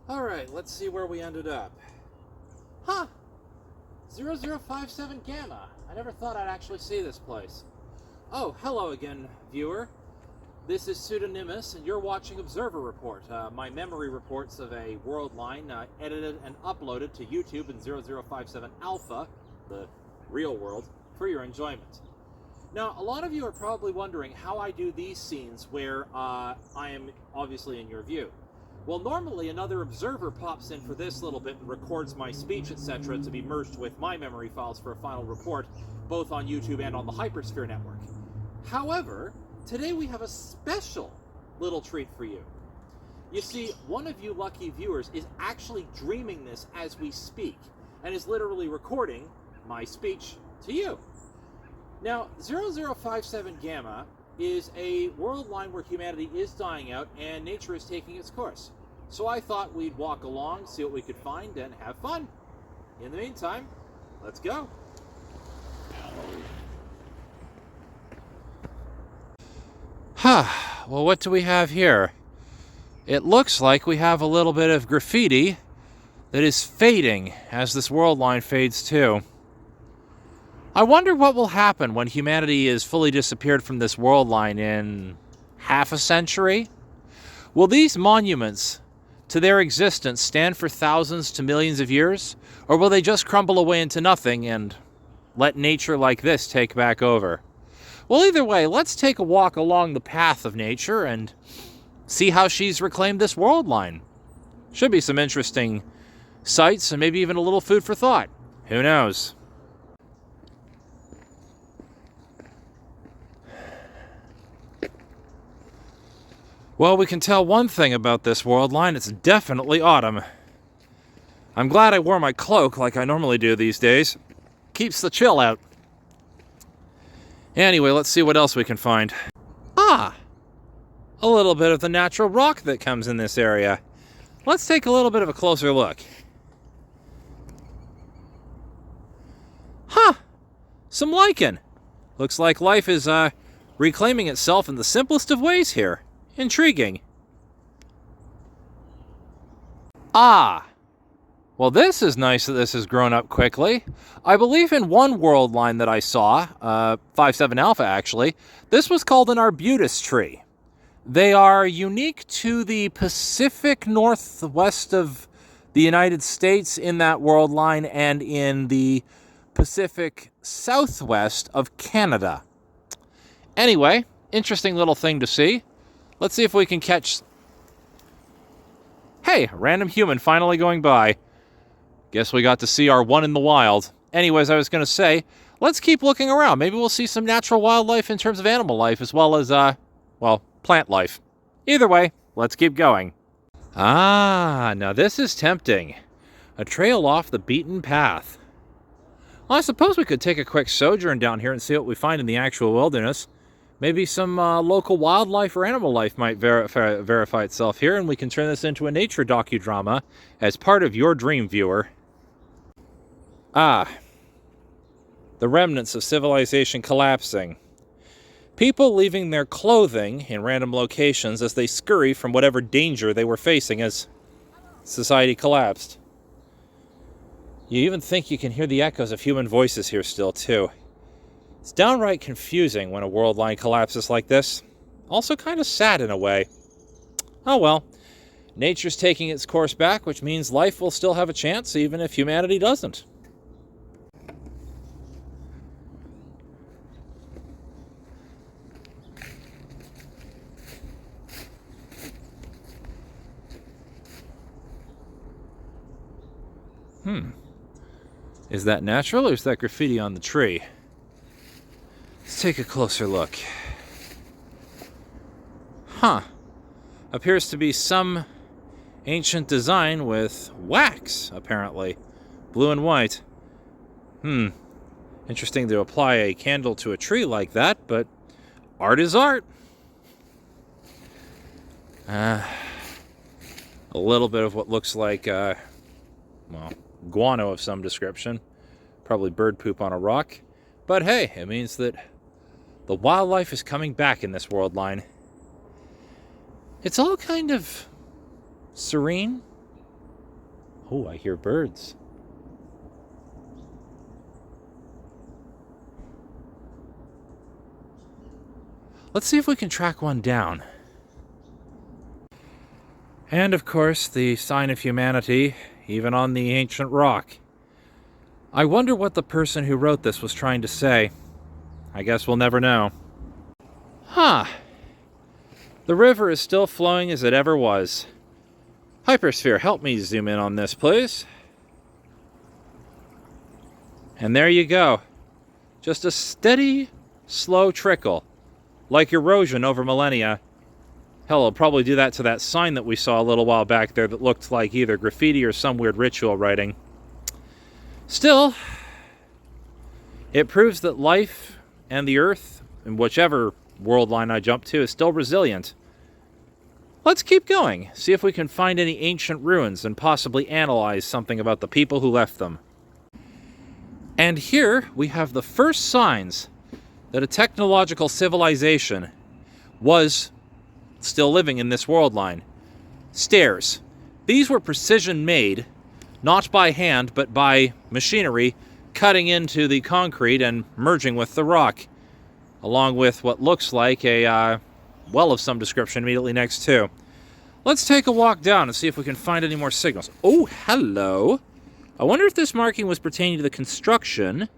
Alright, let's see where we ended up. Huh! 0057 Gamma. I never thought I'd actually see this place. Oh, hello again, viewer. This is Pseudonymus, and you're watching Observer Report, my memory reports of a worldline edited and uploaded to YouTube in 0057 Alpha, the real world, for your enjoyment. Now, a lot of you are probably wondering how I do these scenes where I am obviously in your view. Well, normally another observer pops in for this little bit and records my speech, etc., to be merged with my memory files for a final report, both on YouTube and on the Hypersphere network. However, today we have a special little treat for you. You see, one of you lucky viewers is actually dreaming this as we speak, and is literally recording my speech to you. Now, 0057 Gamma is a world line where humanity is dying out and nature is taking its course. So I thought we'd walk along, see what we could find, and have fun. In the meantime, let's go. Well, what do we have here? It looks like we have a little bit of graffiti that is fading as this world line fades too. I wonder what will happen when humanity is fully disappeared from this world line in half a century? Will these monuments to their existence stand for thousands to millions of years? Or will they just crumble away into nothing and let nature like this take back over? Well, either way, let's take a walk along the path of nature and see how she's reclaimed this world line. Should be some interesting sights and maybe even a little food for thought. Who knows? Well, we can tell one thing about this world line. It's definitely autumn. I'm glad I wore my cloak like I normally do these days. Keeps the chill out. Anyway, let's see what else we can find. A little bit of the natural rock that comes in this area. Let's take a little bit of a closer look. Some lichen. Looks like life is reclaiming itself in the simplest of ways here. Intriguing. Well, this is nice that this has grown up quickly. I believe in one world line that I saw, 57 Alpha actually, this was called an arbutus tree. They are unique to the Pacific Northwest of the United States in that world line and in the Pacific Southwest of Canada. Anyway, interesting little thing to see. Let's see if we can catch... Hey, a random human finally going by. Guess we got to see our one in the wild. Anyways, I was going to say, let's keep looking around. Maybe we'll see some natural wildlife in terms of animal life as well as, well, plant life. Either way, let's keep going. Now this is tempting. A trail off the beaten path. Well, I suppose we could take a quick sojourn down here and see what we find in the actual wilderness. Maybe some local wildlife or animal life might verify itself here, and we can turn this into a nature docudrama as part of your dream, viewer. The remnants of civilization collapsing. People leaving their clothing in random locations as they scurry from whatever danger they were facing as society collapsed. You even think you can hear the echoes of human voices here still, too. It's downright confusing when a world line collapses like this. Also kind of sad in a way. Oh well. Nature's taking its course back, which means life will still have a chance even if humanity doesn't. Is that natural or is that graffiti on the tree? Let's take a closer look. Appears to be some ancient design with wax, apparently. Blue and white. Interesting to apply a candle to a tree like that, but art is art. A little bit of what looks like, well, guano of some description. Probably bird poop on a rock. But hey, it means that the wildlife is coming back in this world line. It's all kind of serene, Oh, I hear birds. Let's see if we can track one down. And of course, the sign of humanity, even on the ancient rock. I wonder what the person who wrote this was trying to say. I guess we'll never know. Huh. The river is still flowing as it ever was. Hypersphere, help me zoom in on this, please. And there you go. Just a steady, slow trickle. Like erosion over millennia. Hell, I'll probably do that to that sign that we saw a little while back there that looked like either graffiti or some weird ritual writing. Still, it proves that life and the Earth, and whichever world line I jump to, is still resilient. Let's keep going, see if we can find any ancient ruins and possibly analyze something about the people who left them. And here we have the first signs that a technological civilization was still living in this world line. Stairs. These were precision made, not by hand, but by machinery, cutting into the concrete and merging with the rock, along with what looks like a well of some description immediately next to. Let's take a walk down and see if we can find any more signals. Oh, hello. I wonder if this marking was pertaining to the construction,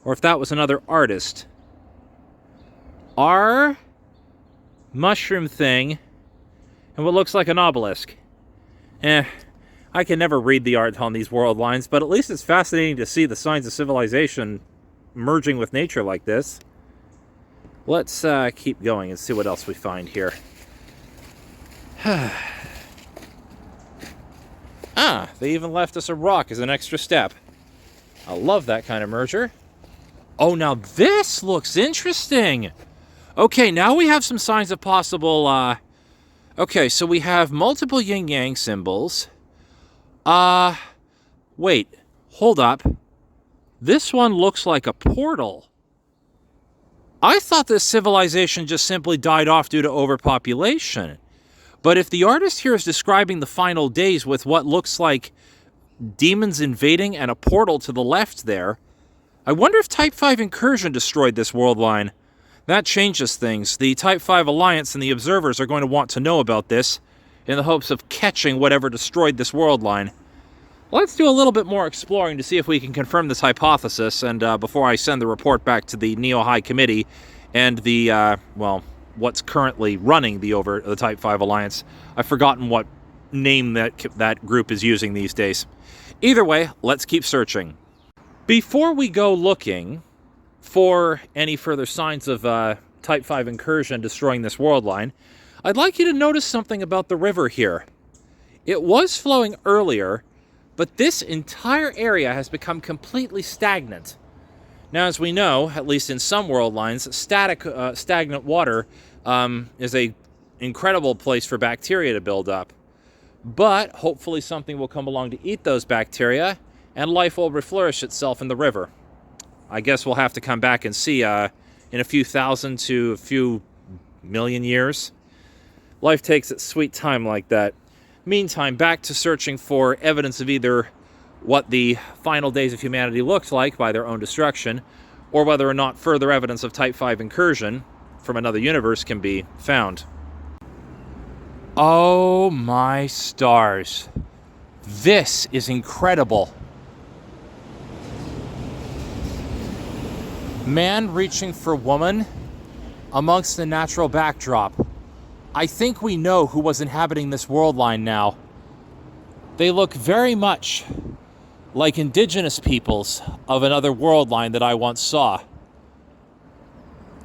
or if that was another artist. Our mushroom thing, and what looks like an obelisk. I can never read the art on these world lines, but at least it's fascinating to see the signs of civilization merging with nature like this. Let's keep going and see what else we find here. They even left us a rock as an extra step. I love that kind of merger. Oh, now this looks interesting. Okay, now we have some signs of possible, okay, so we have multiple yin-yang symbols. Wait, hold up. This one looks like a portal. I thought this civilization just simply died off due to overpopulation. But if the artist here is describing the final days with what looks like demons invading and a portal to the left there, I wonder if Type 5 incursion destroyed this world line. That changes things. The Type 5 Alliance and the observers are going to want to know about this in the hopes of catching whatever destroyed this world line. Let's do a little bit more exploring to see if we can confirm this hypothesis, and before I send the report back to the Neo-High Committee and the, what's currently running the Type 5 Alliance. I've forgotten what name that group is using these days. Either way, let's keep searching. Before we go looking for any further signs of Type 5 incursion destroying this world line, I'd like you to notice something about the river here. It was flowing earlier, but this entire area has become completely stagnant. Now, as we know, at least in some world lines, stagnant water is an incredible place for bacteria to build up. But hopefully something will come along to eat those bacteria, and life will reflourish itself in the river. I guess we'll have to come back and see in a few thousand to a few million years. Life takes its sweet time like that. Meantime, back to searching for evidence of either what the final days of humanity looked like by their own destruction, or whether or not further evidence of Type 5 incursion from another universe can be found. Oh my stars. This is incredible. Man reaching for woman amongst the natural backdrop. I think we know who was inhabiting this world line now. They look very much like indigenous peoples of another world line that I once saw.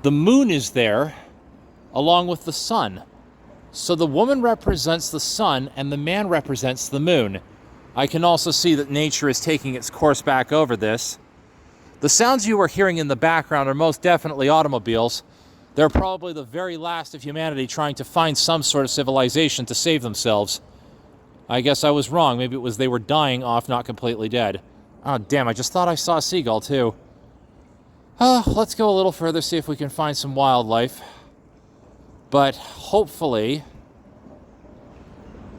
The moon is there, along with the sun. So the woman represents the sun, and the man represents the moon. I can also see that nature is taking its course back over this. The sounds you are hearing in the background are most definitely automobiles. They're probably the very last of humanity trying to find some sort of civilization to save themselves. I guess I was wrong. Maybe it was they were dying off, not completely dead. Oh, damn, I just thought I saw a seagull, too. Let's go a little further, see if we can find some wildlife. But hopefully,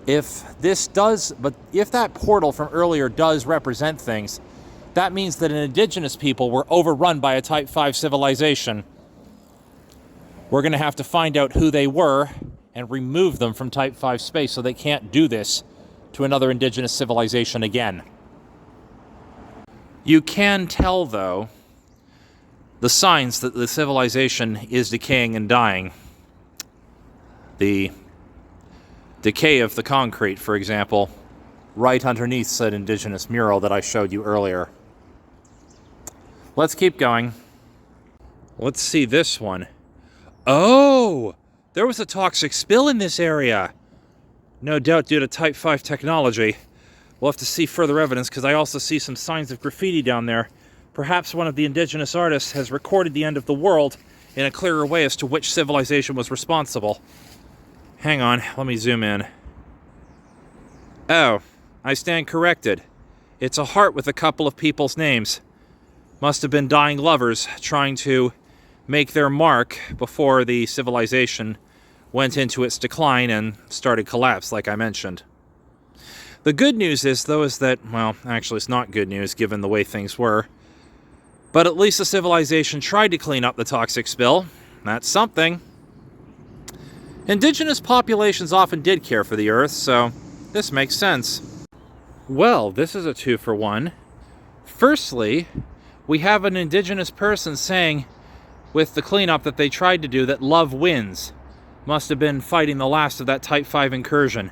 If that portal from earlier does represent things, that means that an indigenous people were overrun by a Type 5 civilization. We're going to have to find out who they were and remove them from Type 5 space so they can't do this to another indigenous civilization again. You can tell, though, the signs that the civilization is decaying and dying. The decay of the concrete, for example, right underneath said indigenous mural that I showed you earlier. Let's keep going. Let's see this one. Oh! There was a toxic spill in this area. No doubt due to Type 5 technology. We'll have to see further evidence because I also see some signs of graffiti down there. Perhaps one of the indigenous artists has recorded the end of the world in a clearer way as to which civilization was responsible. Hang on, let me zoom in. Oh, I stand corrected. It's a heart with a couple of people's names. Must have been dying lovers trying to make their mark before the civilization went into its decline and started collapse, like I mentioned. The good news is, though, is that, well, actually it's not good news given the way things were, but at least the civilization tried to clean up the toxic spill. That's something. Indigenous populations often did care for the Earth, so this makes sense. Well, this is a 2-for-1. Firstly, we have an indigenous person saying, with the cleanup that they tried to do, that love wins. Must have been fighting the last of that Type 5 incursion.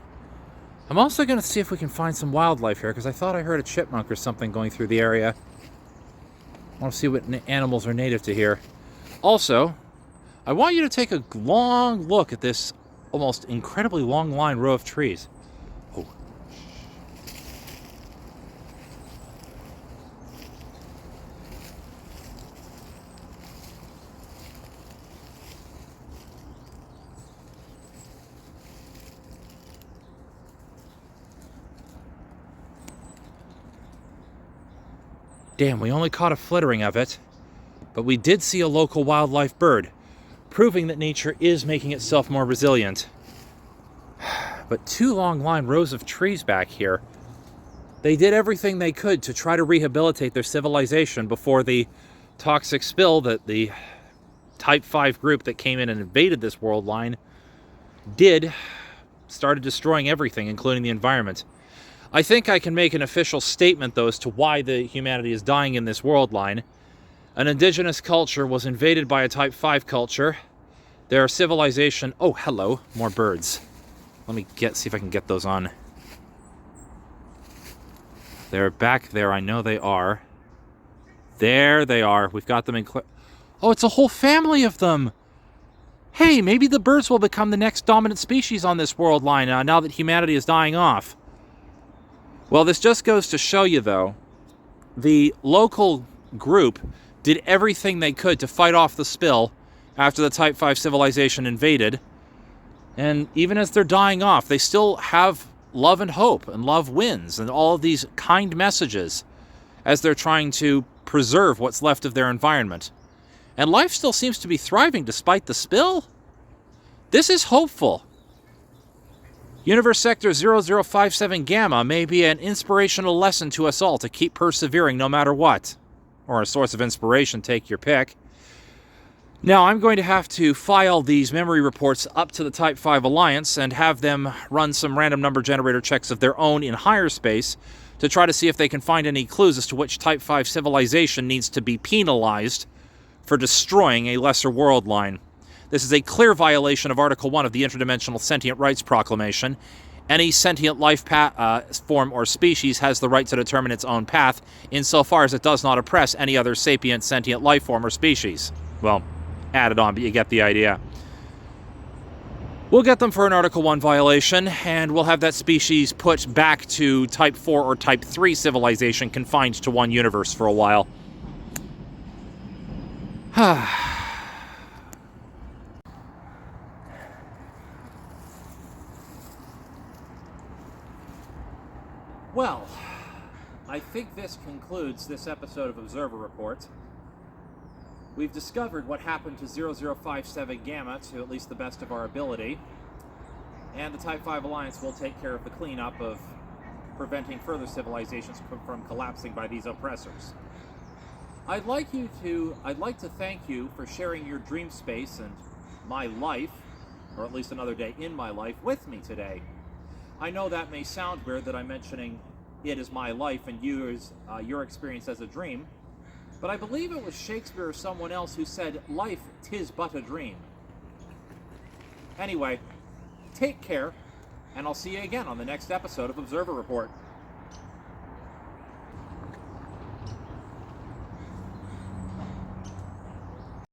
I'm also going to see if we can find some wildlife here, because I thought I heard a chipmunk or something going through the area. I want to see what animals are native to here. Also, I want you to take a long look at this almost incredibly long line row of trees. Oh. Damn, we only caught a flittering of it, but we did see a local wildlife bird, proving that nature is making itself more resilient. But 2 long line rows of trees back here. They did everything they could to try to rehabilitate their civilization before the toxic spill that the Type 5 group that came in and invaded this world line started destroying everything, including the environment. I think I can make an official statement, though, as to why the humanity is dying in this world line. An indigenous culture was invaded by a Type 5 culture. Their civilization... Oh, hello. More birds. Let me see if I can get those on. They're back there. I know they are. There they are. We've got them in... Oh, it's a whole family of them! Hey, maybe the birds will become the next dominant species on this world line now that humanity is dying off. Well, this just goes to show you, though, the local group did everything they could to fight off the spill after the Type 5 civilization invaded. And even as they're dying off, they still have love and hope, and love wins, and all of these kind messages as they're trying to preserve what's left of their environment. And life still seems to be thriving despite the spill. This is hopeful. Universe Sector 0057 Gamma may be an inspirational lesson to us all to keep persevering no matter what. Or a source of inspiration, take your pick. Now, I'm going to have to file these memory reports up to the Type 5 Alliance and have them run some random number generator checks of their own in higher space to try to see if they can find any clues as to which Type 5 civilization needs to be penalized for destroying a lesser world line. This is a clear violation of Article 1 of the Interdimensional Sentient Rights Proclamation. Any sentient life form or species has the right to determine its own path, insofar as it does not oppress any other sapient sentient life form or species. Well, added on, but you get the idea. We'll get them for an Article 1 violation, and we'll have that species put back to Type 4 or Type 3 civilization confined to one universe for a while. Well, I think this concludes this episode of Observer Report. We've discovered what happened to 0057 Gamma to at least the best of our ability. And the Type 5 Alliance will take care of the cleanup of preventing further civilizations from collapsing by these oppressors. I'd like to thank you for sharing your dream space and my life, or at least another day in my life, with me today. I know that may sound weird that I'm mentioning it as my life and your experience as a dream, but I believe it was Shakespeare or someone else who said, "Life, 'tis but a dream." Anyway, take care, and I'll see you again on the next episode of Observer Report.